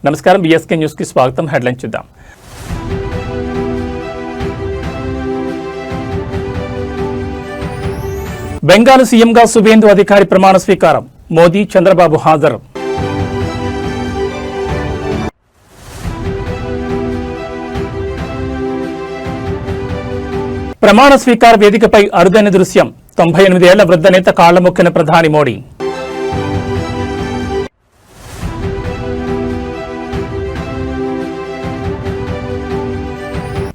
నమస్కారం BSK news కి స్వాగతం. హెడ్లైన్ చూద్దాం. బెంగాల్ సీఎంగా సువేందు అధికారి ప్రమాణ స్వీకారం. మోదీ, చంద్రబాబు హాజరు. ప్రమాణ స్వీకార వేదికపై అరుదైన దృశ్యం. 98 ఏళ్ల వృద్ధ నేత కాళ్ల మొక్కిన ప్రధాని మోడీ.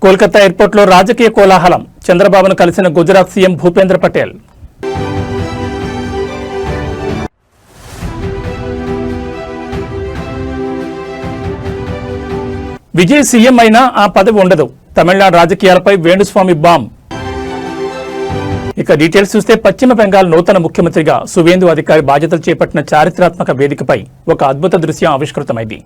కోల్కతా ఎయిర్పోర్టులో రాజకీయ కోలాహలం. చంద్రబాబును కలిసిన గుజరాత్ సీఎం భూపేంద్ర పటేల్. విజయ్ సీఎం అయినా ఆ పదవి ఉండదు. తమిళనాడు రాజకీయాలపై వేణుస్వామి బాంబ్. ఇక డీటెయిల్స్ చూస్తే పశ్చిమ బెంగాల్ నూతన ముఖ్యమంత్రిగా సువేందు అధికారి బాధ్యతలు చేపట్టిన చారిత్రాత్మక వేదికపై ఒక అద్భుత దృశ్యం ఆవిష్కృతమైంది.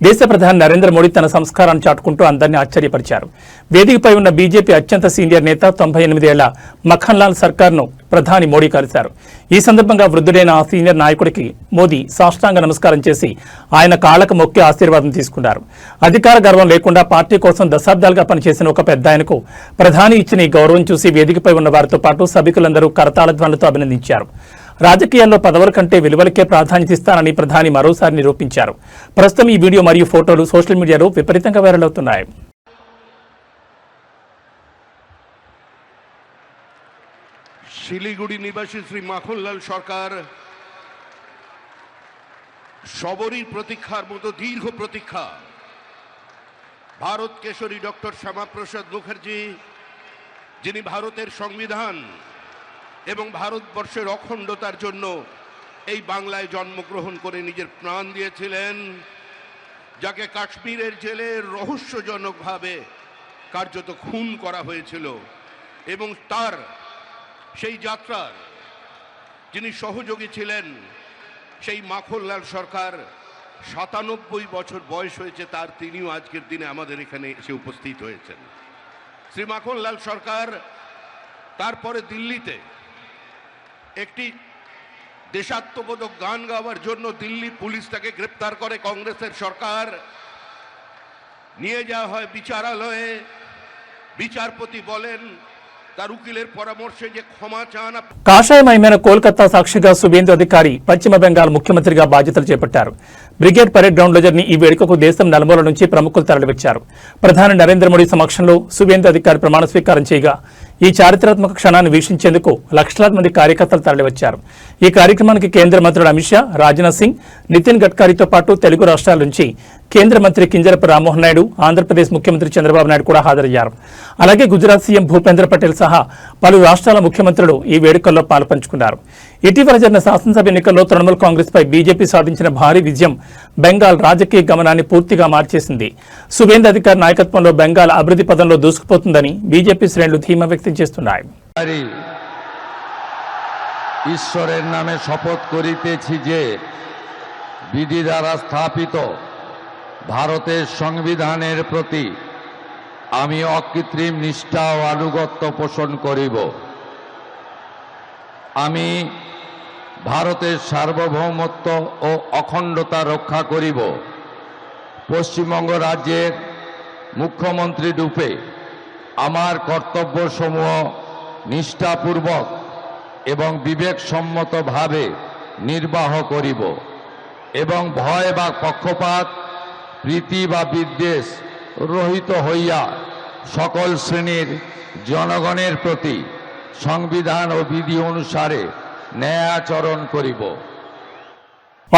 దేశ ప్రధాని నరేంద్ర మోడీ తన సంస్కారాన్ని చాటుకుంటూ అందరినీ ఆశ్చర్యపరిచారు. వేదికపై ఉన్న బీజేపీ అత్యంత సీనియర్ నేత 98 ఏళ్ల మఖన్లాల్ సర్కార్ను ప్రధాని మోడీ కలిశారు. ఈ సందర్భంగా వృద్ధుడైన ఆ సీనియర్ నాయకుడికి మోదీ సాష్టాంగ నమస్కారం చేసి ఆయన కాళ్లకు మొక్కి ఆశీర్వాదం తీసుకున్నారు. అధికార గర్వం లేకుండా పార్టీ కోసం దశాబ్దాలుగా పనిచేసిన ఒక పెద్ద ఆయనకు ప్రధాని ఇచ్చిన ఈ గౌరవం చూసి వేదికపై ఉన్న వారితో పాటు సభికులందరూ కరతాళ ధ్వనులతో అభినందించారు. రాజకీయాల్లో పదవుల కంటే విలువలకే ప్రాధాన్యత ఇస్తానని ప్రధాని మరోసారి నిరూపించారు. ప్రస్తుతం ఈ వీడియో మరియు ఫోటోలు సోషల్ మీడియాలో విపరీతంగా వైరల్ అవుతున్నాయి. শিলিগুড়ি নিবাসী শ্রী মাখনলাল সরকার সবরই প্রতীক্ষার মতো দীর্ঘ প্রতীক্ষা ভারত কেশরী ডক্টর শ্যামাপ্রসাদ মুখার্জি, যিনি ভারতের সংবিধান এবং ভারতবর্ষের অখণ্ডতার জন্য এই বাংলায় জন্মগ্রহণ করে নিজের প্রাণ দিয়েছিলেন, যাকে কাশ্মীরের জেলে রহস্যজনকভাবে কার্যত খুন করা হয়েছিল এবং তার সেই যাত্রার যিনি সহযোগী ছিলেন সেই মাখনলাল সরকার 97 বছর বয়স হয়েছে তার, তিনিও আজকের দিনে আমাদের এখানে এসে উপস্থিত হয়েছেন। শ্রী মাখনলাল সরকার তারপরে দিল্লিতে একটি দেশাত্মবোধক গান গাওয়ার জন্য দিল্লি পুলিশ তাকে গ্রেপ্তার করে। কংগ্রেসের সরকার নিয়ে যাওয়া হয় বিচারালয়ে। বিচারপতি বলেন তার উকিলের পরামর্শে যে ক্ষমা চান। కాషాయమయమైన కోల్కతా సాక్షిగా సువేందు అధికారి పశ్చిమ బెంగాల్ ముఖ్యమంత్రిగా బాధ్యతలు చేపట్టారు. బ్రిగేడ్ పరేడ్ గ్రౌండ్ లో జరిగిన ఈ వేడుకకు దేశం నలుమూల నుంచి ప్రముఖులు తరలివచ్చారు. ప్రధాని నరేంద్ర మోడీ సమక్షంలో సువేందు అధికారి ప్రమాణ స్వీకారం చేయగా ఈ చారిత్రాత్మక క్షణాన్ని వీక్షించేందుకు లక్షలాది మంది కార్యకర్తలు తరలివచ్చారు. ఈ కార్యక్రమానికి కేంద్ర మంత్రులు అమిత్ షా, రాజ్నాథ్ సింగ్, నితిన్ గడ్కరీతో పాటు తెలుగు రాష్ట్రాల నుంచి కేంద్ర మంత్రి కింజరపు రామ్మోహన్ నాయుడు, ఆంధ్రప్రదేశ్ ముఖ్యమంత్రి చంద్రబాబు నాయుడు కూడా హాజరయ్యారు. అలాగే గుజరాత్ సీఎం భూపేంద్ర పటేల్ సహా పలు రాష్ట్రాల ముఖ్యమంత్రులు ఈ వేడుకల్లో పాల్పంచుకున్నారు. ఇటీవల జరిగిన శాసనసభ ఎన్నికల్లో తృణమూల్ కాంగ్రెస్ పై బీజేపీ సాధించిన భారీ విజయం బెంగాల్ రాజకీయ గమనాన్ని పూర్తిగా మార్చేసింది. సువేందు అధికారి నాయకత్వంలో బెంగాల్ అభివృద్ధి పదంలో దూసుకుపోతుందని బీజేపీ శ్రేణులు ధీమా వ్యక్తం చేస్తున్నాయి. ঈশ্বরের নামে শপথ করিতেছি যে বিধি দ্বারা স্থাপিত ভারতের সংবিধানের প্রতি আমি অকৃত্রিম নিষ্ঠা ও আনুগত্য পোষণ করিব। আমি ভারতের সার্বভৌমত্ব ও অখণ্ডতা রক্ষা করিব। পশ্চিমবঙ্গ রাজ্যের মুখ্যমন্ত্রী রূপে আমার কর্তব্যসমূহ নিষ্ঠাপূর্বক এবং বিবেকসম্মতভাবে নির্বাহ করিব এবং ভয় বা পক্ষপাত, প্রীতি বা বিদ্বেষ রহিত হইয়া সকল শ্রেণীর জনগণের প্রতি সংবিধান ও বিধি অনুসারে ন্যায়াচরণ করিব।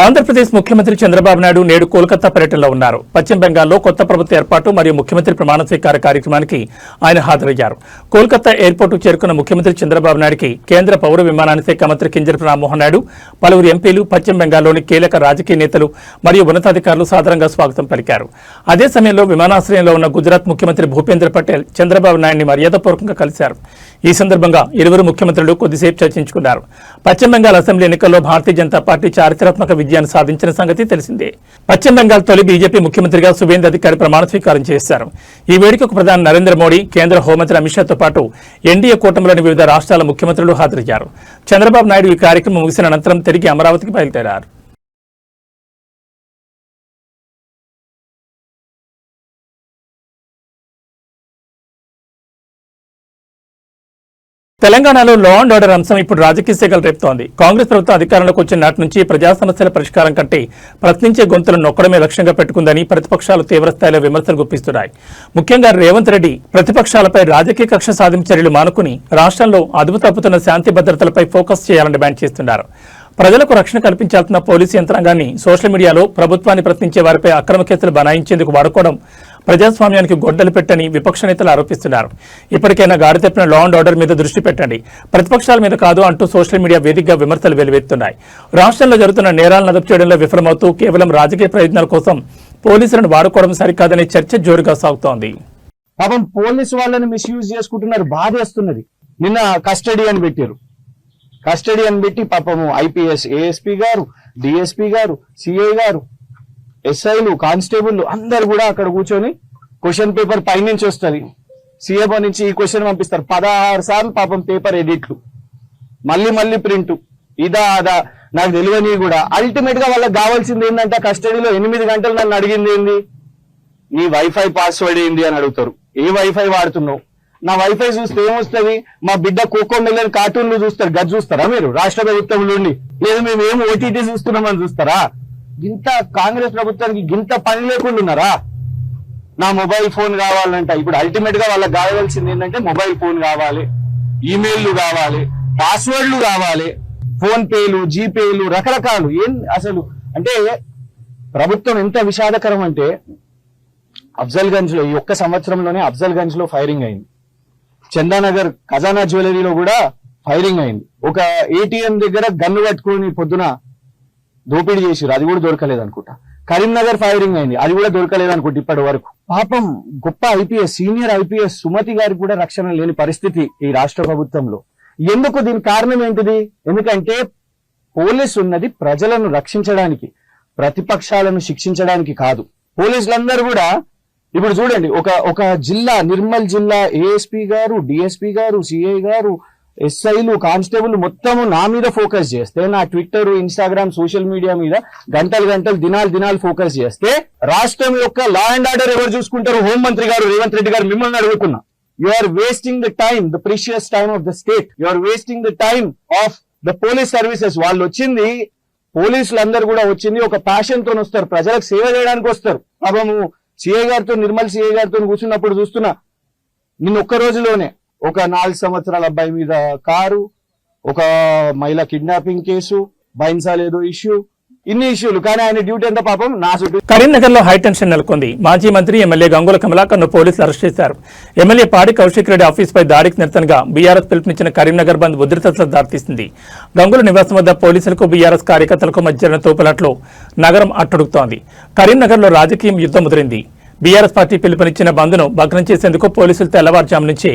ఆంధ్రప్రదేశ్ ముఖ్యమంత్రి చంద్రబాబు నాయుడు నేడు కోల్కతా పర్యటనలో ఉన్నారు. పశ్చిమ బెంగాల్లో కొత్త ప్రభుత్వ ఏర్పాటు మరియు ముఖ్యమంత్రి ప్రమాణ స్వీకార కార్యక్రమానికి ఆయన హాజరయ్యారు. కోల్కతా ఎయిర్పోర్టుకు చేరుకున్న ముఖ్యమంత్రి చంద్రబాబు నాయుడుకి కేంద్ర పౌర విమానయాన శాఖ మంత్రి కింజరపు రామ్మోహన్ నాయుడు, పలువురు ఎంపీలు, పశ్చిమ బెంగాల్లోని కీలక రాజకీయ నేతలు మరియు ఉన్నతాధికారులు సాదరంగా స్వాగతం పలికారు. అదే సమయంలో విమానాశ్రయంలో ఉన్న గుజరాత్ ముఖ్యమంత్రి భూపేంద్ర పటేల్ చంద్రబాబు నాయుడిని మర్యాదపూర్వకంగా కలిశారు. ఈ సందర్భంగా ఇరువురు ముఖ్యమంత్రులు కొద్దిసేపు చర్చించుకున్నారు. పశ్చిమ బెంగాల్ అసెంబ్లీ ఎన్నికల్లో భారతీయ జనతా పార్టీ చారిత్రాత్మక విజయాన్ని సాధించిన సంగతి తెలిసిందే. పశ్చిమ బెంగాల్ తొలి బీజేపీ ముఖ్యమంత్రిగా సువేందు అధికారి ప్రమాణ స్వీకారం చేశారు. ఈ వేడుకకు ప్రధాని నరేంద్ర మోడీ, కేంద్ర హోంమంత్రి అమిత్ షాతో పాటు ఎన్డీఏ కూటమిలోని వివిధ రాష్ట్రాల ముఖ్యమంత్రులు హాజరయ్యారు. చంద్రబాబు నాయుడు ఈ కార్యక్రమం ముగిసిన అనంతరం తిరిగి అమరావతికి బయలుదేరారు. తెలంగాణలో లా అండ్ ఆర్డర్ అంశం ఇప్పుడు రాజకీయ శాఖలు రేపుతోంది. కాంగ్రెస్ ప్రభుత్వం అధికారంలోకి వచ్చిన నాటి నుంచి ప్రజా సమస్యల పరిష్కారం కంటే ప్రశ్నించే గొంతులను నొక్కడమే లక్ష్యంగా పెట్టుకుందని ప్రతిపక్షాలు తీవ్రస్థాయిలో విమర్శలు గుప్పిస్తున్నాయి. ముఖ్యంగా రేవంత్ రెడ్డి ప్రతిపక్షాలపై రాజకీయ కక్ష సాధింపు చర్యలు మానుకుని రాష్ట్రంలో అదుపు తప్పుతున్న శాంతి భద్రతలపై ఫోకస్ చేయాలని డిమాండ్ చేస్తున్నారు. ప్రజలకు రక్షణ కల్పించాల్సిన పోలీసు యంత్రాంగాన్ని సోషల్ మీడియాలో ప్రభుత్వాన్ని ప్రశ్నించే వారిపై అక్రమ కేసులు బనాయించేందుకు వాడుకోవడం ప్రజాస్వామ్యానికి గొడ్డలు పెట్టని విపక్ష నేతలు ఆరోపిస్తున్నారు. ఇప్పటికైనా గాడి తప్పిన లా అండ్ ఆర్డర్ మీద దృష్టి పెట్టండి, ప్రతిపక్షాల మీద కాదు అంటూ సోషల్ మీడియా వేదికగా విమర్శలు వెలువెత్తున్నాయి. రాష్ట్రంలో జరుగుతున్న నేరాలను అదుపు చేయడంలో విఫలమవుతూ కేవలం రాజకీయ ప్రయోజనాల కోసం పోలీసులను వాడుకోవడం సరికాదనే చర్చ జోరుగా సాగుతోంది. పాపం పోలీసు వాళ్ళని మిస్యూజ్ చేసుకుంటున్నారు, బాధేస్తున్నది. నిన్న కస్టడీ అని పెట్టారు, కస్టడీ అని పెట్టి పాపము ఐపీఎస్ ఏఎస్పీ గారు, డిఎస్పీ గారు, సిఐ గారు, ఎస్ఐలు, కానిస్టేబుల్ అందరు కూడా అక్కడ కూర్చొని క్వశ్చన్ పేపర్ పైనుంచి వస్తుంది, సీఎంఓ నుంచి ఈ క్వశ్చన్ పంపిస్తారు. 16 సార్లు పాపం పేపర్ ఎడిట్లు, మళ్ళీ ప్రింట్, ఇదా అదా నాకు తెలియని కూడా. అల్టిమేట్ గా వాళ్ళకి కావాల్సింది ఏంటంటే కస్టడీలో 8 గంటలు నన్ను అడిగింది ఏంది, నీ వైఫై పాస్వర్డ్ ఏంది అని అడుగుతారు. ఏ వైఫై వాడుతున్నావు? నా వైఫై చూస్తే ఏమొస్తుంది? మా బిడ్డ కోకో మిలియన్ కార్టూన్లు చూస్తారు, గది చూస్తారా మీరు రాష్ట్ర ప్రభుత్వంలో ఉండి? లేదు మేము ఏం ఓటీటీ చూస్తున్నామని చూస్తారా? ఇంత కాంగ్రెస్ ప్రభుత్వానికి ఇంత పని లేకుండా ఉన్నారా? నా మొబైల్ ఫోన్ కావాలంట. ఇప్పుడు అల్టిమేట్ గా వాళ్ళకి కావాల్సింది ఏంటంటే మొబైల్ ఫోన్ కావాలి, ఈమెయిల్లు కావాలి, పాస్వర్డ్లు కావాలి, ఫోన్ పేలు, జీపేలు, రకరకాలు. ఏం అసలు అంటే ప్రభుత్వం ఎంత విషాదకరం అంటే అఫ్జల్ గంజ్ లో ఈ ఒక్క సంవత్సరంలోనే అఫ్జల్ గంజ్ లో ఫైరింగ్ అయింది, చందానగర్ ఖజానా జ్యువెలరీలో కూడా ఫైరింగ్ అయింది, ఒక ఏటీఎం దగ్గర గన్ను పట్టుకుని పొద్దున దోపిడీ చేసిరు, అది కూడా దొరకలేదు అనుకుంటా. కరీంనగర్ ఫైరింగ్ అయింది, అది కూడా దొరకలేదు అనుకుంటా ఇప్పటి వరకు. పాపం గొప్ప ఐపీఎస్, సీనియర్ ఐపీఎస్ సుమతి గారికి కూడా రక్షణ లేని పరిస్థితి ఈ రాష్ట్ర ప్రభుత్వంలో. ఎందుకు? దీనికి కారణం ఏంటిది? ఎందుకంటే పోలీసు ఉన్నది ప్రజలను రక్షించడానికి, ప్రతిపక్షాలను శిక్షించడానికి కాదు. పోలీసులందరూ కూడా ఇప్పుడు చూడండి, ఒక జిల్లా నిర్మల్ జిల్లా ఏఎస్పీ గారు, డిఎస్పీ గారు, సిఐ గారు, ఎస్ఐలు, కానిస్టేబుల్ మొత్తము నా మీద ఫోకస్ చేస్తే, నా ట్విట్టర్, ఇన్స్టాగ్రామ్, సోషల్ మీడియా మీద గంటలు దినాలు ఫోకస్ చేస్తే రాష్ట్రం యొక్క లా అండ్ ఆర్డర్ ఎవరు చూసుకుంటారు? హోంమంత్రి గారు రేవంత్ రెడ్డి గారు. మిమ్మల్ని అడుగుతున్నా, you are wasting the time, the precious time of the state, you are wasting the time of the police services. వాళ్ళు వచ్చింది, పోలీసులందరూ కూడా వచ్చింది ఒక ప్యాషన్ తో వస్తారు, ప్రజలకు సేవ చేయడానికి వస్తారు. పాపము సిఐ గారితో, నిర్మల్ సిఐ గారితో కూర్చున్నప్పుడు చూస్తున్నా, నిన్న ఒక్క రోజులోనే ఒక 4 సంవత్సరాల అబ్బాయి మీద కారు, ఒక మహిళ కిడ్నాపింగ్ కేసు, బైన్సాల్ ఏదో ఇష్యూ, ఇన్ని ఇష్యూలు. కానీ ఆయన డ్యూటీ అంతా పాపం నా చుట్టూ. కరీంనగర్ లో హైటెన్షన్ నెలకొంది. మాజీ మంత్రి ఎమ్మెల్యే గంగుల కమలాకర్ ను పోలీసులు అరెస్ట్ చేశారు. ఎమ్మెల్యే పాడి కౌశిక్ రెడ్డి ఆఫీస్ పై దాడికి నిరసనగా బీఆర్ఎస్ పిలుపునిచ్చిన కరీంనగర్ బంద్ ఉద్రిక్తతలకు దారితీసింది. గంగుల నివాసం వద్ద పోలీసులకు బీఆర్ఎస్ కార్యకర్తలకు మధ్య జరిగిన తోపులాటలో నగరం అట్టుడుగుతోంది. కరీంనగర్ లో రాజకీయం యుద్ధం ముదిరింది. బీఆర్ఎస్ పార్టీ పిలుపునిచ్చిన బంద్ను భగ్నం చేసేందుకు పోలీసులు తెల్లవారుజాము నుంచి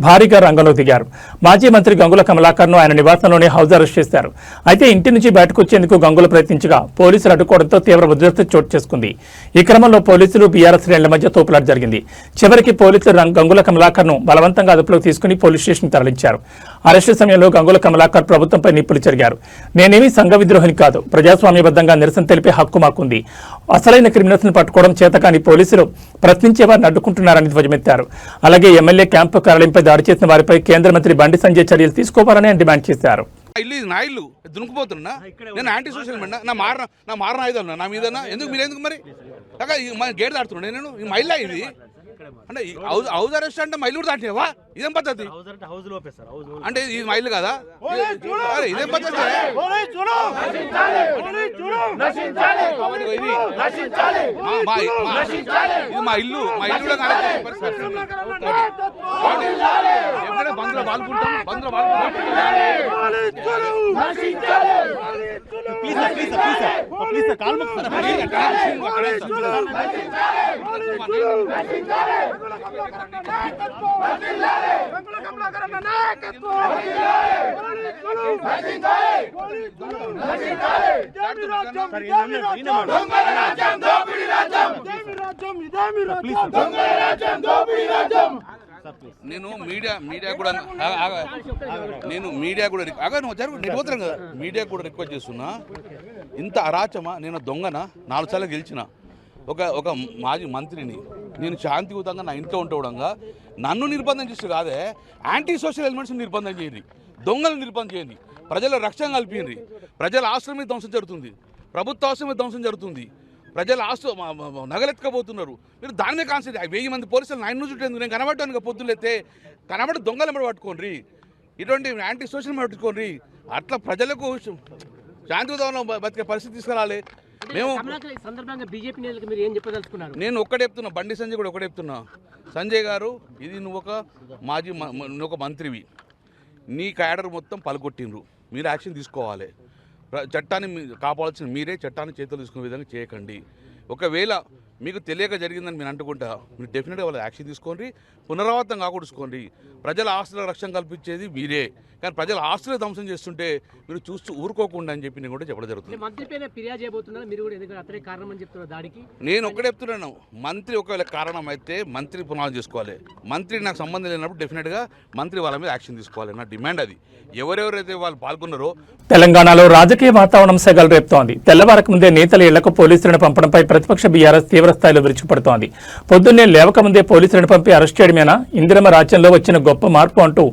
భారీగా రంగంలోకి దిగారు. మాజీ మంత్రి గంగుల కమలాకర్ ను ఆయన నివాసంలోనే హౌస్ అరెస్ట్ చేశారు. అయితే ఇంటి నుంచి బయటకు వచ్చేందుకు గంగుల ప్రయత్నించగా పోలీసులు అడ్డుకోవడంతో తీవ్ర ఉద్రిక్తత చోటు చేసుకుంది. ఈ క్రమంలో పోలీసులు బీఆర్ఎస్ శ్రేణుల మధ్య తోపులాట జరిగింది. చివరికి పోలీసులు గంగుల కమలాకర్ ను బలవంతంగా అదుపులోకి తీసుకుని పోలీస్ స్టేషన్ తరలించారు. అరెస్టు సమయంలో గంగుల కమలాకర్ ప్రభుత్వంపై నిప్పులు చెరిగారు. నేనేమీ సంఘ విద్రోహిని కాదు, ప్రజాస్వామ్యబద్ధంగా నిరసన తెలిపే హక్కు మాకుంది. అసలైన క్రిమినల్స్ ను పట్టుకోవడం చేతకాని పోలీసులు ప్రశ్నించే వారిని అడ్డుకుంటున్నారని ధ్వజమెత్తారు. అలాగే ఎమ్మెల్యే క్యాంపు కార్యాలయంపై దాడి చేసిన వారిపై కేంద్ర మంత్రి బండి సంజయ్ చర్యలు తీసుకోవాలని డిమాండ్ చేశారు. ఇల్లు ఇది నా ఇల్లు, దునుకుపోతున్నా నేను యాంటీ సోషల్ మీడియా నా మారన ఆయుధాలు నా మీద ఎందుకు మీరు ఎందుకు మరి గేట్ దాడుతున్నాడు నేను ఈ మైల్లా ఇది అంటే హౌస్ అరెస్ట్ అంటే మైలు కూడా దాటినావా? ఇదేం పద్ధతి అంటే ఇది మైలు కదా? ఇదేం పద్ధతి? ఇది మా ఇల్లు కూడా బంద్లో పాల్గొంటాం, బంద్లో నేను మీడియా కూడా రిక్వెస్ట్ చేస్తున్నా. ఇంత అరాచమా? నేను దొంగనా? 4 సార్లు గెలిచిన, ఒక మాజీ మంత్రిని నేను శాంతియుతంగా నా ఇంట్లో ఉండడంగా నన్ను నిర్బంధం చేసి కాదే యాంటీ సోషల్ ఎలిమెంట్స్ నిర్బంధం చేయండి, దొంగలను నిర్బంధం చేయండి, ప్రజల రక్షణ కల్పించండి. ప్రజల ఆస్తుల మీద ధ్వంసం జరుగుతుంది, ప్రభుత్వ ఆస్తుల మీద ధ్వంసం జరుగుతుంది, ప్రజల ఆస్తు నగలెత్తుకపోతున్నారు. మీరు దాని మీద కాన్సెప్ట్ 1000 మంది పోలీసులు 9 చుట్టేందుకు నేను కనబడటానికి పొద్దులైతే కనబడి దొంగలు మీద పట్టుకోండి, ఇటువంటి యాంటీ సోషల్ మీద పట్టుకోండి. అట్లా ప్రజలకు శాంతియుతంలో బతికే పరిస్థితి తీసుకురాలి. మేము సందర్భంగా బీజేపీ నేతలకు మీరు ఏం చెప్పదలుచుకున్నారు? నేను ఒక్కడే చెప్తున్నా, బండి సంజయ్ కూడా ఒకటే చెప్తున్నా, సంజయ్ గారు ఇది నువ్వు ఒక మంత్రివి, నీ క్యాడర్ మొత్తం పలుకొట్టిండ్రు, మీరు యాక్షన్ తీసుకోవాలి. చట్టాన్ని కాపాడాల్సిన మీరే, చట్టాన్ని చేతులు తీసుకునే విధంగా చేయకండి. ఒకవేళ మీకు తెలియక జరిగిందని మీరు అంటుకుంటా మీరు డెఫినెట్గా వాళ్ళ యాక్షన్ తీసుకోండి, పునరావృతం కాకూడచుకోండి. ప్రజల ఆస్తుల రక్షణ కల్పించేది మీరే, కానీ ప్రజల ఆస్తులు ధ్వంసం చేస్తుంటే మీరు చూస్తూ ఊరుకోకుండా అని చెప్పి నేను కూడా చెప్పడం జరుగుతుంది. మంత్రిపైన ఫిర్యాదు చేయబోతున్నారు మీరు కూడా, ఎందుకంటే అతనే కారణం అని చెప్తున్నారు దాడికి. నేను ఒక్కడే చెప్తున్నాను, మంత్రి ఒకవేళ కారణం అయితే మంత్రి పునాది చేసుకోవాలి. మంత్రి నాకు సంబంధం లేనప్పుడు డెఫినెట్గా మంత్రి వాళ్ళ మీద యాక్షన్ తీసుకోవాలి. నా డిమాండ్ అది. ఎవరెవరైతే వాళ్ళు పాల్గొన్నారో. తెలంగాణలో రాజకీయ వాతావరణం సెగలు రేపుతోంది. తెల్లవారక ముందే నేతల ఇళ్లకు పోలీసులను పంపడంపై ప్రతిపక్ష బీఆర్ఎస్ తీవ్రస్థాయిలో విరుచుకుపడుతోంది. పొద్దున్నే లేవకముందే పోలీసులను పంపి అరెస్ట్ చేయడమేనా ఇందిరమ రాజ్యంలో వచ్చిన గొప్ప మార్పు అంటూ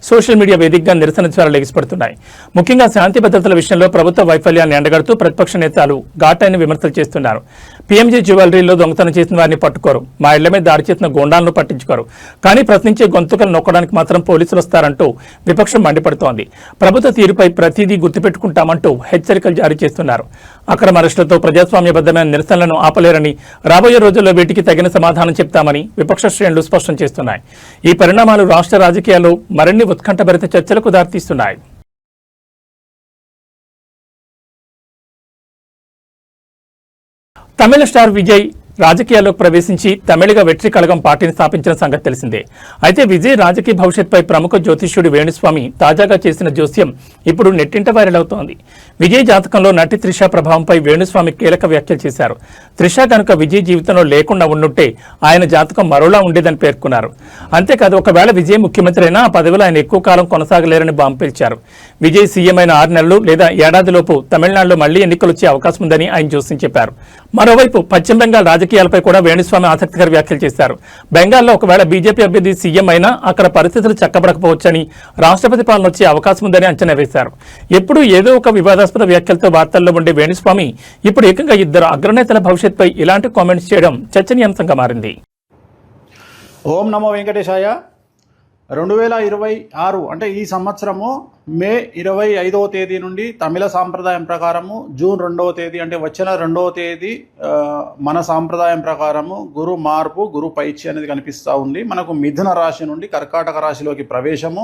సోషల్ మీడియా వేదికగా నిరసన జ్వరాలు ఎగిసిపడుతున్నాయి. ముఖ్యంగా శాంతి భద్రతల విషయంలో ప్రభుత్వ వైఫల్యాన్ని ఎండగడుతూ ప్రతిపక్ష నేతలు ఘాటైన విమర్శలు చేస్తున్నారు. పీఎంజీ జ్యువెలరీలో దొంగతనం చేసిన వారిని పట్టుకోరు, మా ఇళ్ల మీద దాడి చేసిన గోండాలను పట్టించుకోరు, కానీ ప్రశ్నించే గొంతుకలు నొక్కడానికి మాత్రం పోలీసులు వస్తారంటూ విపక్షం మండిపడుతోంది. ప్రభుత్వ తీరుపై ప్రతిదీ గుర్తుపెట్టుకుంటామంటూ హెచ్చరికలు జారీ చేస్తున్నారు. అక్రమ అరెస్టులతో ప్రజాస్వామ్యబద్ధమైన నిరసనలను ఆపలేరని, రాబోయే రోజుల్లో వీటికి తగిన సమాధానం చెప్తామని విపక్ష శ్రేణులు స్పష్టం చేస్తున్నాయి. ఈ పరిణామాలు రాష్ట్ర రాజకీయాల్లో మరిన్ని ఉత్కంఠభరిత చర్చలకు దారితీస్తున్నాయి. తమిళ స్టార్ విజయ్ రాజకీయాల్లోకి ప్రవేశించి తమిళిగా వెట్రి కళగం పార్టీని స్థాపించిన సంగతి తెలిసిందే. అయితే విజయ్ రాజకీయ భవిష్యత్పై ప్రముఖ జ్యోతిష్యుడు వేణుస్వామి తాజాగా చేసిన జోస్యం ఇప్పుడు నెట్టింట వైరల్ అవుతోంది. విజయ్ జాతకంలో నటి త్రిష ప్రభావంపై వేణుస్వామి కీలక వ్యాఖ్యలు చేశారు. త్రిష కనుక విజయ్ జీవితంలో లేకుండా ఉండుంటే ఆయన జాతకం మరోలా ఉండేదని పేర్కొన్నారు. అంతేకాదు, ఒకవేళ విజయ్ ముఖ్యమంత్రి అయినా ఆ పదవిలో ఆయన ఎక్కువ కాలం కొనసాగలేరని బాంబు పేల్చారు. విజయ్ సీఎం అయిన 6 నెలలు లేదా ఏడాదిలోపు తమిళనాడులో మళ్లీ ఎన్నికలు వచ్చే అవకాశం ఉందని ఆయన జోస్యం చెప్పారు. మరోవైపు పశ్చిమ బెంగాల్ రాజకీయాలపై కూడా వేణుస్వామి ఆసక్తికర వ్యాఖ్యలు చేశారు. బెంగాల్లో ఒకవేళ బీజేపీ అభ్యర్థి సీఎం అయినా అక్కడ పరిస్థితులు చక్కబడకపోవచ్చని, రాష్ట్రపతి పాలన వచ్చే అవకాశం ఉందని అంచనా వేశారు. ఎప్పుడూ ఏదో ఒక వివాదాస్పద వ్యాఖ్యలతో వార్తల్లో ఉండే వేణుస్వామి ఇప్పుడు ఏకంగా 2 అగ్రనేతల భవిష్యత్పై ఇలాంటి కామెంట్స్ చేయడం చర్చనీయాంశంగా మారింది. ఓం నమో వెంకటేశాయ. 2026 అంటే ఈ సంవత్సరము మే 25వ తేదీ నుండి తమిళ సాంప్రదాయం ప్రకారము జూన్ 2వ తేదీ అంటే వచ్చిన 2వ తేదీ మన సాంప్రదాయం ప్రకారము గురు మార్పు, గురు పైచి అనేది కనిపిస్తూ ఉంది. మనకు మిథున రాశి నుండి కర్కాటక రాశిలోకి ప్రవేశము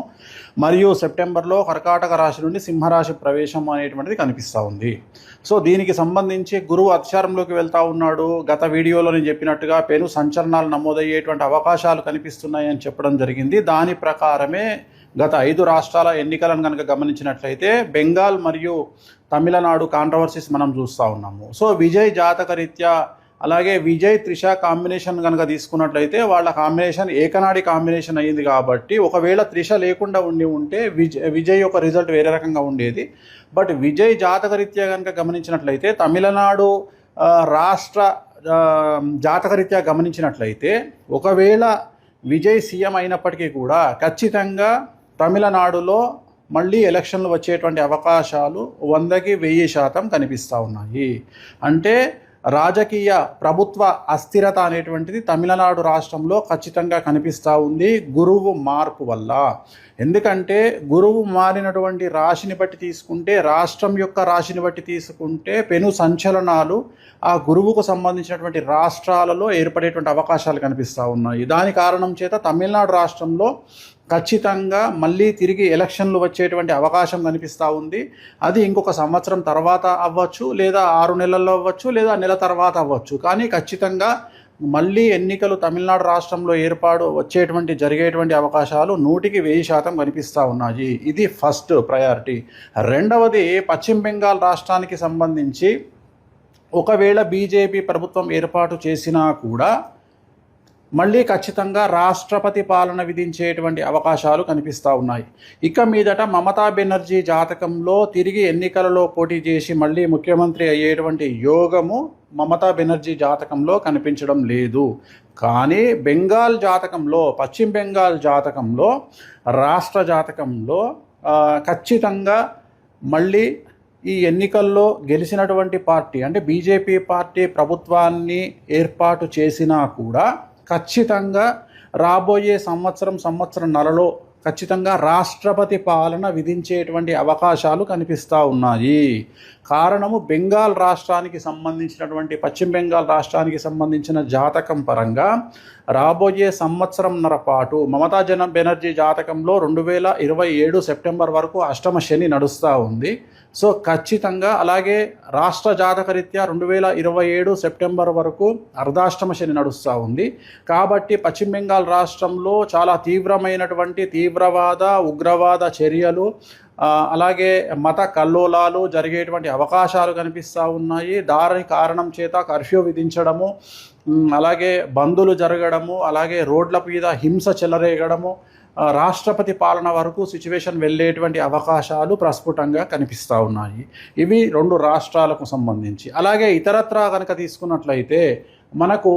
మరియు సెప్టెంబర్లో కర్కాటక రాశి నుండి సింహరాశి ప్రవేశము అనేటువంటిది కనిపిస్తూ ఉంది. సో దీనికి సంబంధించి గురువు అతిచారంలోకి వెళ్తూ ఉన్నాడు. గత వీడియోలో నేను చెప్పినట్టుగా పెను సంచలనాలు నమోదయ్యేటువంటి అవకాశాలు కనిపిస్తున్నాయని చెప్పడం జరిగింది. దాని ప్రకారమే గత 5 రాష్ట్రాల ఎన్నికలను కనుక గమనించినట్లయితే బెంగాల్ మరియు తమిళనాడు కాంట్రవర్సీస్ మనం చూస్తూ ఉన్నాము. సో విజయ్ జాతక రీత్యా అలాగే విజయ్ త్రిష కాంబినేషన్ కనుక తీసుకున్నట్లయితే వాళ్ళ కాంబినేషన్ ఏకనాడి కాంబినేషన్ అయ్యింది. కాబట్టి ఒకవేళ త్రిష లేకుండా ఉంటే విజయ్ యొక్క రిజల్ట్ వేరే రకంగా ఉండేది. బట్ విజయ్ జాతక రీత్యా కనుక గమనించినట్లయితే తమిళనాడు రాష్ట్ర జాతక రీత్యా గమనించినట్లయితే ఒకవేళ విజయ్ సీఎం అయినప్పటికీ కూడా ఖచ్చితంగా తమిళనాడులో మళ్ళీ ఎలక్షన్లు వచ్చేటువంటి అవకాశాలు 100కి 1000% కనిపిస్తూ ఉన్నాయి. అంటే రాజకీయ ప్రభుత్వ అస్థిరత అనేటువంటిది తమిళనాడు రాష్ట్రంలో ఖచ్చితంగా కనిపిస్తూ ఉంది గురువు మార్పు వల్ల. ఎందుకంటే గురువు మారినటువంటి రాశిని బట్టి తీసుకుంటే, రాష్ట్రం యొక్క రాశిని బట్టి తీసుకుంటే పెను సంచలనాలు ఆ గురువుకు సంబంధించినటువంటి రాష్ట్రాలలో ఏర్పడేటువంటి అవకాశాలు కనిపిస్తూ ఉన్నాయి. దాని కారణం చేత తమిళనాడు రాష్ట్రంలో ఖచ్చితంగా మళ్ళీ తిరిగి ఎలక్షన్లు వచ్చేటువంటి అవకాశం కనిపిస్తూ ఉంది. అది ఇంకొక సంవత్సరం తర్వాత అవ్వచ్చు, లేదా 6 నెలల్లో అవ్వచ్చు, లేదా నెల తర్వాత అవ్వచ్చు. కానీ ఖచ్చితంగా మళ్ళీ ఎన్నికలు తమిళనాడు రాష్ట్రంలో జరిగేటువంటి అవకాశాలు 100కి 1000% కనిపిస్తూ ఉన్నాయి. ఇది ఫస్ట్ ప్రయారిటీ. రెండవది, పశ్చిమ బెంగాల్ రాష్ట్రానికి సంబంధించి ఒకవేళ బీజేపీ ప్రభుత్వం ఏర్పాటు చేసినా కూడా మళ్ళీ ఖచ్చితంగా రాష్ట్రపతి పాలన విధించేటువంటి అవకాశాలు కనిపిస్తూ ఉన్నాయి. ఇక మీదట మమతా బెనర్జీ జాతకంలో తిరిగి ఎన్నికలలో పోటీ చేసి మళ్ళీ ముఖ్యమంత్రి అయ్యేటువంటి యోగము మమతా బెనర్జీ జాతకంలో కనిపించడం లేదు. కానీ బెంగాల్ జాతకంలో, పశ్చిమ బెంగాల్ జాతకంలో, రాష్ట్ర జాతకంలో ఖచ్చితంగా మళ్ళీ ఈ ఎన్నికల్లో గెలిచినటువంటి పార్టీ అంటే బీజేపీ పార్టీ ప్రభుత్వాన్ని ఏర్పాటు చేసినా కూడా ఖచ్చితంగా రాబోయే సంవత్సరంన్నరలో ఖచ్చితంగా రాష్ట్రపతి పాలన విధించేటువంటి అవకాశాలు కనిపిస్తూ ఉన్నాయి. కారణము బెంగాల్ రాష్ట్రానికి సంబంధించినటువంటి, పశ్చిమ బెంగాల్ రాష్ట్రానికి సంబంధించిన జాతకం పరంగా రాబోయే సంవత్సరంన్నర పాటు మమతా బెనర్జీ జాతకంలో 2027 సెప్టెంబర్ వరకు అష్టమ శని నడుస్తూ ఉంది. సో ఖచ్చితంగా అలాగే రాష్ట్ర జాతకరీత్యా 2027 సెప్టెంబర్ వరకు అర్ధాష్టమ శని నడుస్తూ ఉంది. కాబట్టి పశ్చిమ బెంగాల్ రాష్ట్రంలో చాలా తీవ్రమైనటువంటి తీవ్రవాద ఉగ్రవాద చర్యలు అలాగే మత కల్లోలాలు జరిగేటువంటి అవకాశాలు కనిపిస్తూ ఉన్నాయి. దాని కారణం చేత కర్ఫ్యూ విధించడము, అలాగే బందులు జరగడము, అలాగే రోడ్ల మీద హింస చెలరేగడము, రాష్ట్రపతి పాలన వరకు సిచ్యువేషన్ వెళ్ళేటువంటి అవకాశాలు ప్రస్ఫుటంగా కనిపిస్తూ ఉన్నాయి. ఇవి 2 రాష్ట్రాలకు సంబంధించి. అలాగే ఇతరత్రా కనుక తీసుకున్నట్లయితే మనకు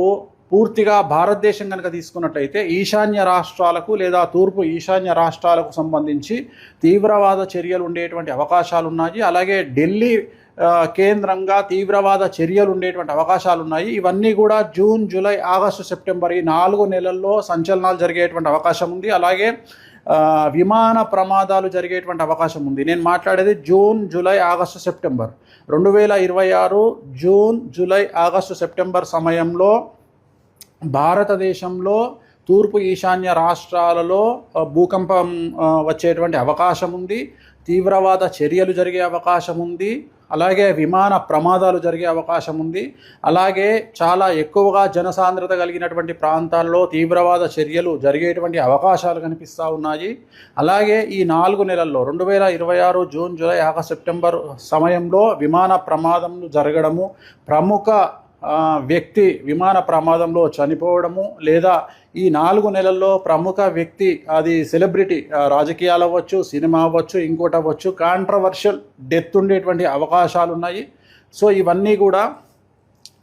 పూర్తిగా భారతదేశం కనుక తీసుకున్నట్లయితే ఈశాన్య రాష్ట్రాలకు లేదా తూర్పు ఈశాన్య రాష్ట్రాలకు సంబంధించి తీవ్రవాద చర్యలు ఉండేటువంటి అవకాశాలు ఉన్నాయి. అలాగే ఢిల్లీ కేంద్రంగా తీవ్రవాద చర్యలు ఉండేటువంటి అవకాశాలు ఉన్నాయి. ఇవన్నీ కూడా జూన్, జూలై, ఆగస్టు, సెప్టెంబర్ ఈ 4 నెలల్లో సంచలనాలు జరిగేటువంటి అవకాశం ఉంది. అలాగే విమాన ప్రమాదాలు జరిగేటువంటి అవకాశం ఉంది. నేను మాట్లాడేది June, July, August, September 2026 June, July, August, September సమయంలో భారతదేశంలో తూర్పు ఈశాన్య రాష్ట్రాలలో భూకంపం వచ్చేటువంటి అవకాశం ఉంది. తీవ్రవాద చర్యలు జరిగే అవకాశం ఉంది. అలాగే విమాన ప్రమాదాలు జరిగే అవకాశం ఉంది. అలాగే చాలా ఎక్కువగా జనసాంద్రత కలిగినటువంటి ప్రాంతాల్లో తీవ్రవాద చర్యలు జరిగేటువంటి అవకాశాలు కనిపిస్తూ ఉన్నాయి. అలాగే ఈ 4 నెలల్లో 2026 జూన్, జూలై, ఆగస్టు, సెప్టెంబర్ సమయంలో విమాన ప్రమాదములు జరగడము, ప్రముఖ వ్యక్తి విమాన ప్రమాదంలో చనిపోవడము, లేదా ఈ 4 నెలల్లో ప్రముఖ వ్యక్తి, అది సెలబ్రిటీ, రాజకీయాలు అవ్వచ్చు, సినిమా అవ్వచ్చు, ఇంకోటి అవ్వచ్చు, కాంట్రవర్షియల్ డెత్ ఉండేటువంటి అవకాశాలు ఉన్నాయి. సో ఇవన్నీ కూడా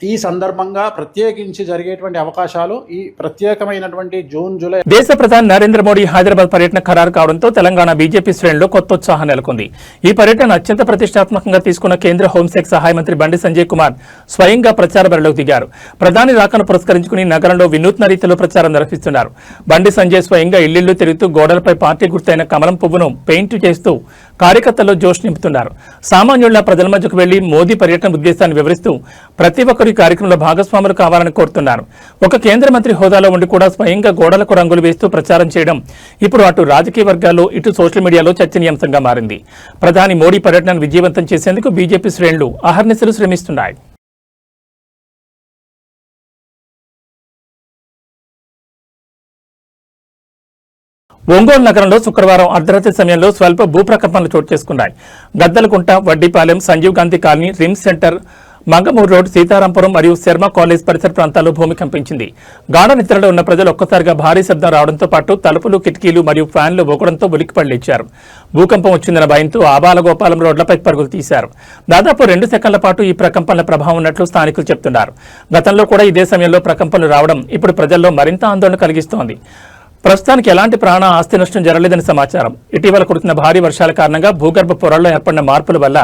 ఈ సందర్భంగా ప్రత్యేకించి జరిగేటువంటి అవకాశాలు ఈ ప్రత్యేకమైనటువంటి జూన్, జూలై. దేశ ప్రధాని నరేంద్ర మోడీ హైదరాబాద్ పర్యటన ఖరారు కావడంతో తెలంగాణ బీజేపీ శ్రేణుల్లో కొత్త ఉత్సాహం నెలకొంది. ఈ పర్యటన అత్యంత ప్రతిష్టాత్మకంగా తీసుకున్న కేంద్ర హోంశాఖ సహాయ మంత్రి బండి సంజయ్ కుమార్ స్వయంగా ప్రచార బరిలోకి దిగారు. ప్రధాని రాకను పురస్కరించుకుని నగరంలో వినూత్న రీతిలో ప్రచారం నిర్వహిస్తున్నారు. బండి సంజయ్ స్వయంగా ఇళ్లిళ్లు తిరుగుతూ గోడలపై పార్టీ గుర్తైన కమలం పువ్వును పెయింట్ చేస్తూ కార్యకర్తల్లో జోష్ నింపుతున్నారు. సామాన్యుల ప్రజల మధ్యకు వెళ్లి మోదీ పర్యటన ఉద్దేశాన్ని వివరిస్తూ ప్రతి ఒక్కరు ఈ కార్యక్రమంలో భాగస్వాములు కావాలని కోరుతున్నారు. ఒక కేంద్ర మంత్రి హోదాలో ఉండి కూడా స్వయంగా గోడలకు రంగులు వేస్తూ ప్రచారం చేయడం ఇప్పుడు అటు రాజకీయ వర్గాల్లో ఇటు సోషల్ మీడియాలో చర్చనీయాంశంగా మారింది. ప్రధాని మోడీ పర్యటనను విజయవంతం చేసేందుకు బీజేపీ శ్రేణులు అహర్నిశలు శ్రమిస్తున్నాయి. ఒంగోలు నగరంలో శుక్రవారం అర్ధరాత్రి సమయంలో స్వల్ప భూప్రకంపనలు చోటు చేసుకున్నాయి. Gaddalakunta, Vaddipalem, Sanjeev Gandhi colony, RIMS centre, Mangamuru road, Seetharampuram మరియు శర్మ కాలేజ్ పరిసర ప్రాంతాల్లో భూమి కంపించింది. గాఢ నిద్రలో ఉన్న ప్రజలు ఒక్కసారిగా భారీ శబ్దం రావడంతో పాటు తలుపులు, కిటికీలు మరియు ఫ్యాన్లు ఊగడంతో ఉలిక్కిపడి లేచారు. భూకంపం వచ్చిందన్న భయంతో ఆబాలగోపాలం రోడ్లపై పరుగులు తీశారు. దాదాపు 2 సెకన్ల పాటు ఈ ప్రకంపనల ప్రభావం ఉన్నట్లు స్థానికులు చెబుతున్నారు. గతంలో కూడా ఇదే సమయంలో ప్రకంపనలు రావడం ఇప్పుడు ప్రజల్లో మరింత ఆందోళన కలిగిస్తోంది. ప్రస్తుతానికి ఎలాంటి ప్రాణ ఆస్తి నష్టం జరగలేదని సమాచారం. ఇటీవల కురుతున్న భారీ వర్షాల కారణంగా భూగర్భ పొరల్లో ఏర్పడిన మార్పుల వల్ల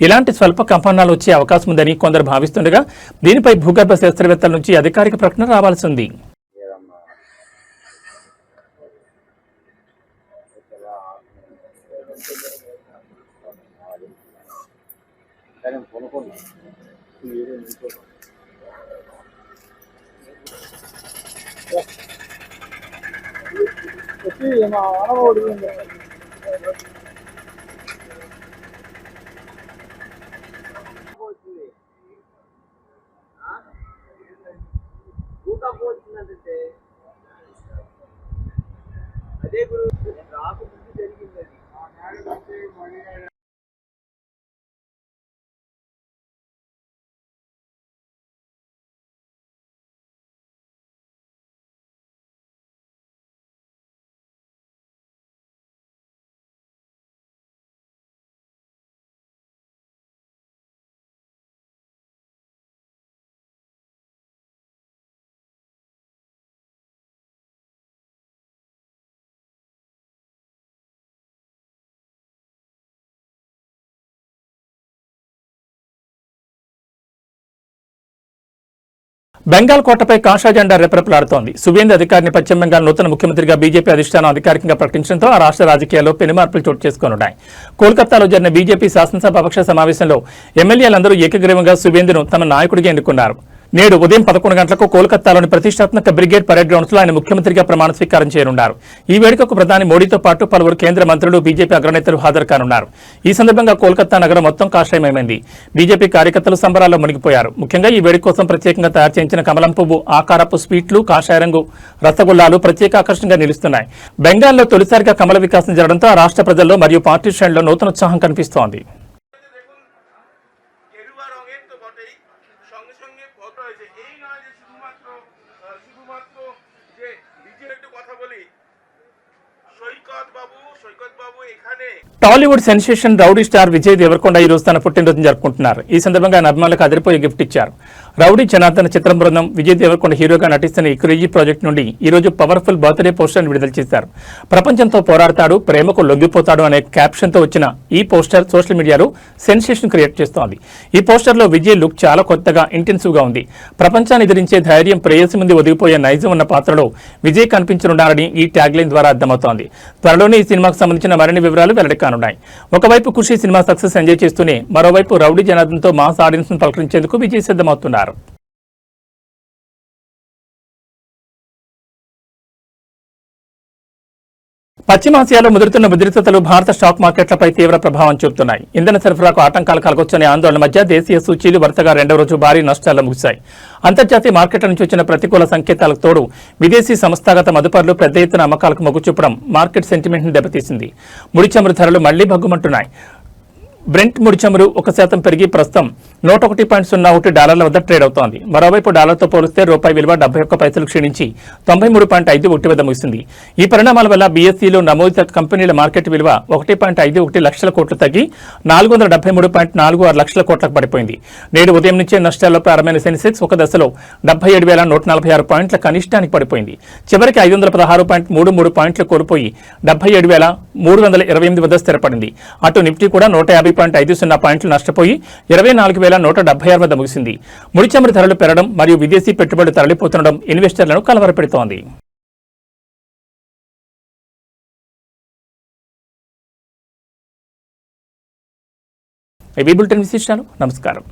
ఇలాంటి స్వల్ప కంపనాలు వచ్చే అవకాశం ఉందని కొందరు భావిస్తుండగా దీనిపై భూగర్భ శాస్త్రవేత్తల నుంచి అధికారిక ప్రకటన రావాల్సి ఉంది. బెంగాల్ కోటపై కాషా జెండా రెపరెపలాడుతోంది. సువేందు అధికారిని పశ్చిమ బెంగాల్ నూతన ముఖ్యమంత్రిగా బీజేపీ అధిష్టానం అధికారికంగా ప్రకటించడంతో ఆ రాష్ట్ర రాజకీయాల్లో పెనుమార్పులు చోటు చేసుకోనున్నాయి. కోల్కతాలో జరిగిన బీజేపీ శాసనసభాపక్ష సమావేశంలో ఎమ్మెల్యేలందరూ ఏకగ్రీవంగా సువేందును తమ నాయకుడిగా ఎన్నుకున్నారు. నేడు ఉదయం 11 గంటలకు కోల్కతాలోని ప్రతిష్టాత్మక బ్రిగేడ్ పరేడ్ గ్రౌండ్స్ లో ఆయన ముఖ్యమంత్రిగా ప్రమాణ స్వీకారం చేయనున్నారు. ఈ వేడుకకు ప్రధాని మోడీతో పాటు పలువురు కేంద్ర మంత్రులు, బీజేపీ అగ్రనేతలు హాజరు కానున్నారు. ఈ సందర్భంగా కోల్కతా నగరం మొత్తం కాషాయమైంది. బీజేపీ కార్యకర్తలు సంబరాల్లో మునిగిపోయారు. ముఖ్యంగా ఈ వేడుక కోసం ప్రత్యేకంగా తయారు చేయించిన కమలం పువ్వు ఆకారపు స్వీట్లు, కాషాయ రంగు రసగుల్లాలు ప్రత్యేక ఆకర్షణగా నిలుస్తున్నాయి. బెంగాల్లో తొలిసారిగా కమల వికాసం జరగడంతో ఆ రాష్ట్ర ప్రజల్లో మరియు పార్టీ శ్రేణుల్లో నూతన ఉత్సాహం కనిపిస్తోంది. Tollywood sensation rowdy star Vijay Deverakonda ఈ రోజు తన పుట్టినరోజును జరుపుకుంటున్నారు. ఈ సందర్భంగా ఆయన అభిమానులకు అదిరిపోయే గిఫ్ట్ ఇచ్చారు. రౌడీ జనార్దన్ చిత్రం బృందం విజయ్ దేవరకొండ హీరోగా నటిస్తున్న ఈ క్రేజీ ప్రాజెక్ట్ నుండి ఈ రోజు పవర్ఫుల్ బర్త్డే పోస్టర్ విడుదల చేశారు. ప్రపంచంతో పోరాడతాడు, ప్రేమకు లొంగిపోతాడు అనే క్యాప్షన్ తో వచ్చిన ఈ పోస్టర్ సోషల్ మీడియాలో సెన్సేషన్ క్రియేట్ చేస్తోంది. ఈ పోస్టర్ లో విజయ్ లుక్ చాలా కొత్తగా, ఇంటెన్సివ్ గా ఉంది. ప్రపంచాన్ని ఎదిరించే ధైర్యం, ప్రేయసి ముందు ఒదిగిపోయే నైజం ఉన్న పాత్రలో విజయ్ కనిపించనున్నారని ఈ ట్యాగ్ లైన్ ద్వారా అర్థమవుతోంది. త్వరలోనే ఈ సినిమాకు సంబంధించిన మరిన్ని వివరాలు వెల్లడి కానున్నాయి. ఒకవైపు ఖుషి సినిమా సక్సెస్ ఎంజాయ్ చేస్తూనే మరోవైపు రౌడీ జనార్దన్తో మాస్ ఆడియన్స్ ను పలకరించేందుకు విజయ్ సిద్ధమవుతున్నారు. పశ్చిమాసియాలో ముదురుతున్న ఉద్రిక్తతలు భారత స్టాక్ మార్కెట్లపై తీవ్ర ప్రభావం చూపుతున్నాయి. ఇంధన సరఫరాకు ఆటంకాలు కలగొచ్చనే ఆందోళన మధ్య దేశీయ సూచీలు వరుసగా రెండో రోజు భారీ నష్టాల్లో ముగిశాయి. అంతర్జాతీయ మార్కెట్ల నుంచి వచ్చిన ప్రతికూల సంకేతాలకు తోడు విదేశీ సంస్థాగత మదుపర్లు పెద్ద ఎత్తున అమ్మకాలకు మొగ్గు చూపడం మార్కెట్ సెంటిమెంట్ ను దెబ్బతీసింది. ముడి చమురు ధరలు మళ్లీ భగ్గుమంటున్నాయి. బ్రెంట్ ముడి చమురు 1% పెరిగి ప్రస్తుతం $101.01 వద్ద ట్రేడ్ అవుతోంది. మరోవైపు డాలర్తో పోలిస్తే రూపాయి విలువ 71 పైసలు క్షీణించి 93.51 వద్ద ముగిసింది. ఈ పరిణామాల వల్ల బీఎస్ఈలో నమోదిత కంపెనీల మార్కెట్ విలువ 1.51 లక్షల కోట్లు తగ్గి 473.46 లక్షల కోట్లకు పడిపోయింది. నేడు ఉదయం నుంచే నష్టాల్లో ప్రారంభమైన సెన్సెక్స్ ఒక దశలో 77,146 పాయింట్ల కనిష్టానికి పడిపోయింది. చివరికి 516.33 పాయింట్లు కోల్పోయి 77,328 వద్ద స్థిరపడింది. అటు నిఫ్టీ కూడా 150.50 పాయింట్లు నష్టపోయి 24,176 వద్ద ముగిసింది. ముడి చమురు ధరలు పెరగడం మరియు విదేశీ పెట్టుబడులు తరలిపోతుండడం ఇన్వెస్టర్లను కలవరపెడుతోంది. ఈ బులెటిన్ విశేషాలు. నమస్కారం.